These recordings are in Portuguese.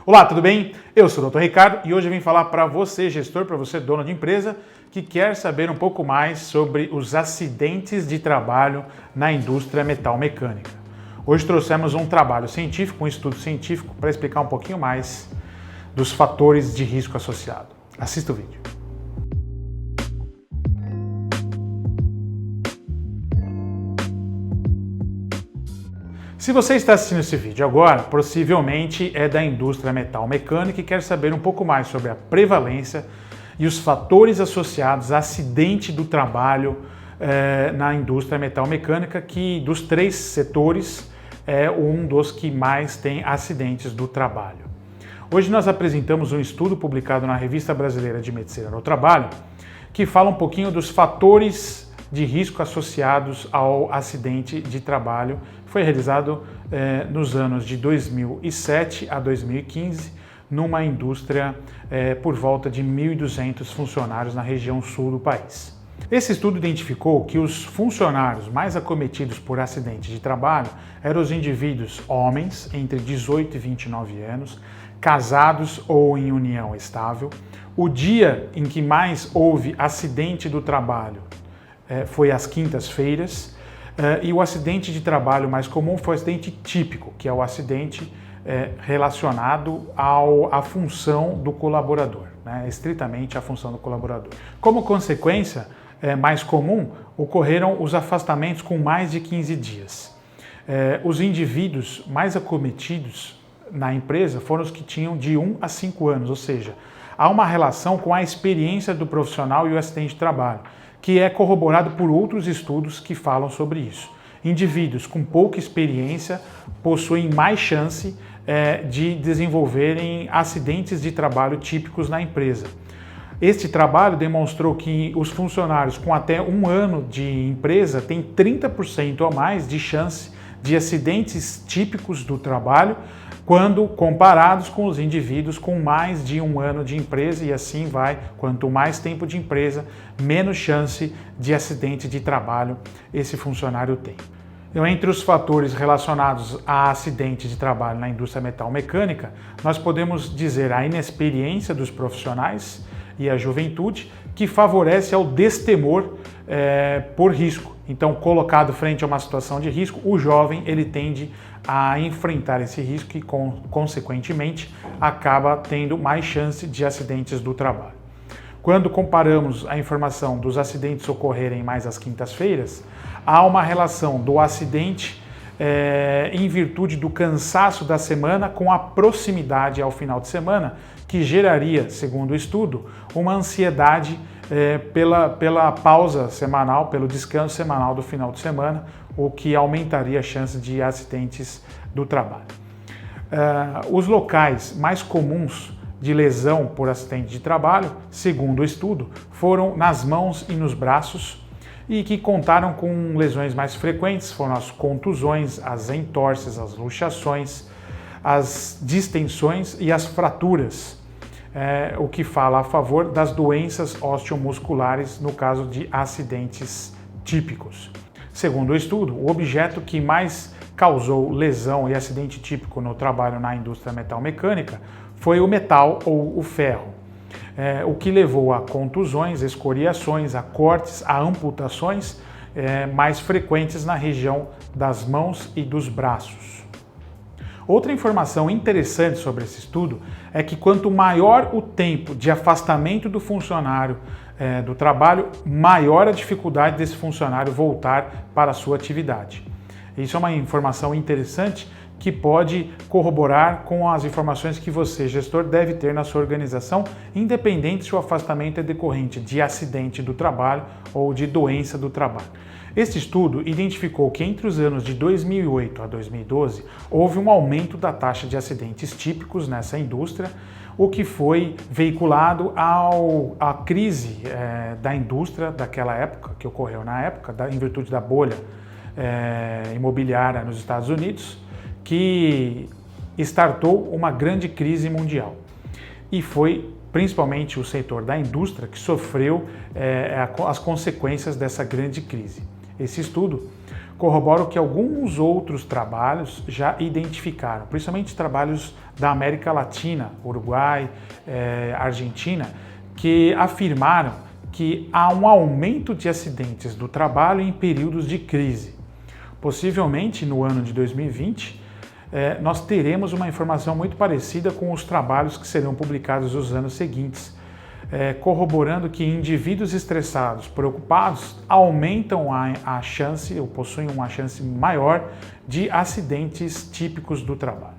Olá, tudo bem? Eu sou o Dr. Ricardo e hoje eu vim falar para você, gestor, para você, dono de empresa, que quer saber um pouco mais sobre os acidentes de trabalho na indústria metalmecânica. Hoje trouxemos um trabalho científico, um estudo científico, para explicar um pouquinho mais dos fatores de risco associado. Assista o vídeo. Se você está assistindo esse vídeo agora, possivelmente é da indústria metalmecânica e quer saber um pouco mais sobre a prevalência e os fatores associados a acidente do trabalho na indústria metalmecânica, que dos três setores é um dos que mais tem acidentes do trabalho. Hoje nós apresentamos um estudo publicado na Revista Brasileira de Medicina do Trabalho que fala um pouquinho dos fatores de risco associados ao acidente de trabalho. Foi realizado nos anos de 2007 a 2015, numa indústria por volta de 1.200 funcionários na região sul do país. Esse estudo identificou que os funcionários mais acometidos por acidente de trabalho eram os indivíduos homens entre 18 e 29 anos, casados ou em união estável. O dia em que mais houve acidente do trabalho foi às quintas-feiras, e o acidente de trabalho mais comum foi o acidente típico, que é o acidente relacionado à função do colaborador, estritamente à função do colaborador. Como consequência mais comum, ocorreram os afastamentos com mais de 15 dias. Os indivíduos mais acometidos na empresa foram os que tinham de 1 a 5 anos, ou seja, há uma relação com a experiência do profissional e o acidente de trabalho, que é corroborado por outros estudos que falam sobre isso. Indivíduos com pouca experiência possuem mais chance de desenvolverem acidentes de trabalho típicos na empresa. Este trabalho demonstrou que os funcionários com até 1 ano de empresa têm 30% a mais de chance de acidentes típicos do trabalho quando comparados com os indivíduos com mais de 1 ano de empresa, e assim vai. Quanto mais tempo de empresa, menos chance de acidente de trabalho esse funcionário tem. Então, entre os fatores relacionados a acidente de trabalho na indústria metalmecânica, nós podemos dizer a inexperiência dos profissionais e a juventude, que favorece ao destemor por risco. Então, colocado frente a uma situação de risco, o jovem ele tende a enfrentar esse risco e, consequentemente, acaba tendo mais chance de acidentes do trabalho. Quando comparamos a informação dos acidentes ocorrerem mais às quintas-feiras, há uma relação do acidente em virtude do cansaço da semana com a proximidade ao final de semana, que geraria, segundo o estudo, uma ansiedade pela pausa semanal, pelo descanso semanal do final de semana, o que aumentaria a chance de acidentes do trabalho. Os locais mais comuns de lesão por acidente de trabalho, segundo o estudo, foram nas mãos e nos braços, e que contaram com lesões mais frequentes foram as contusões, as entorses, as luxações, as distensões e as fraturas, o que fala a favor das doenças osteomusculares no caso de acidentes típicos. Segundo o estudo, o objeto que mais causou lesão e acidente típico no trabalho na indústria metalmecânica foi o metal ou o ferro, o que levou a contusões, escoriações, a cortes, a amputações mais frequentes na região das mãos e dos braços. Outra informação interessante sobre esse estudo é que quanto maior o tempo de afastamento do funcionário do trabalho, maior a dificuldade desse funcionário voltar para a sua atividade. Isso é uma informação interessante que pode corroborar com as informações que você, gestor, deve ter na sua organização, independente se o afastamento é decorrente de acidente do trabalho ou de doença do trabalho. Este estudo identificou que entre os anos de 2008 a 2012 houve um aumento da taxa de acidentes típicos nessa indústria, o que foi veiculado à crise da indústria daquela época, que ocorreu na época, em virtude da bolha imobiliária nos Estados Unidos, que startou uma grande crise mundial. E foi principalmente o setor da indústria que sofreu as consequências dessa grande crise. Esse estudo corrobora o que alguns outros trabalhos já identificaram, principalmente trabalhos da América Latina, Uruguai, Argentina, que afirmaram que há um aumento de acidentes do trabalho em períodos de crise. Possivelmente no ano de 2020, nós teremos uma informação muito parecida com os trabalhos que serão publicados nos anos seguintes, corroborando que indivíduos estressados, preocupados, aumentam a chance, ou possuem uma chance maior de acidentes típicos do trabalho.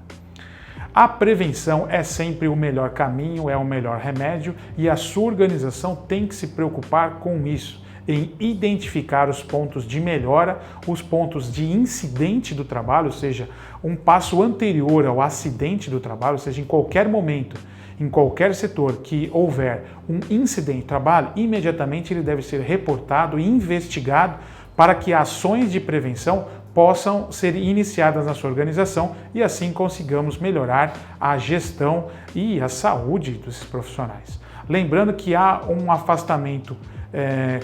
A prevenção é sempre o melhor caminho, é o melhor remédio e a sua organização tem que se preocupar com isso, em identificar os pontos de melhora, os pontos de incidente do trabalho, ou seja, um passo anterior ao acidente do trabalho, ou seja, em qualquer momento, em qualquer setor que houver um incidente de trabalho, imediatamente ele deve ser reportado e investigado para que ações de prevenção possam ser iniciadas na sua organização e assim consigamos melhorar a gestão e a saúde desses profissionais. Lembrando que há um afastamento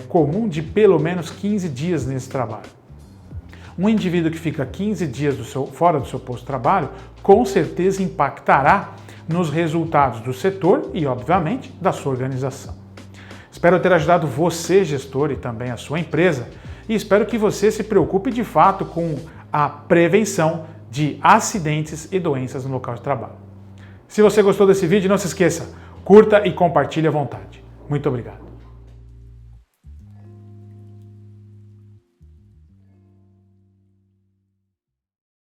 comum de pelo menos 15 dias nesse trabalho. Um indivíduo que fica 15 dias fora do seu posto de trabalho, com certeza impactará nos resultados do setor e, obviamente, da sua organização. Espero ter ajudado você, gestor, e também a sua empresa, e espero que você se preocupe de fato com a prevenção de acidentes e doenças no local de trabalho. Se você gostou desse vídeo, não se esqueça, curta e compartilhe à vontade. Muito obrigado.